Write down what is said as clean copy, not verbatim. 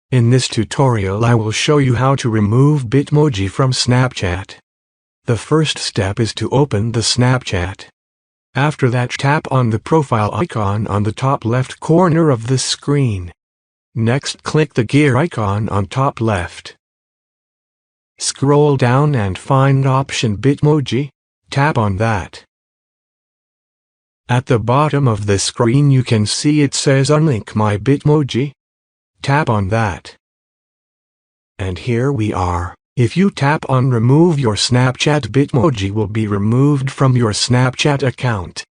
In this tutorial I will show you how to remove Bitmoji from Snapchat. The first step is to open the Snapchat. After that, tap on the profile icon on the top left corner of the screen. Next, click the gear icon on top left. Scroll down and find option Bitmoji. Tap on that. At the bottom of the screen you can see it says Unlink my Bitmoji. Tap on that. And here we are. If you tap on Remove your Snapchat, Bitmoji will be removed from your Snapchat account.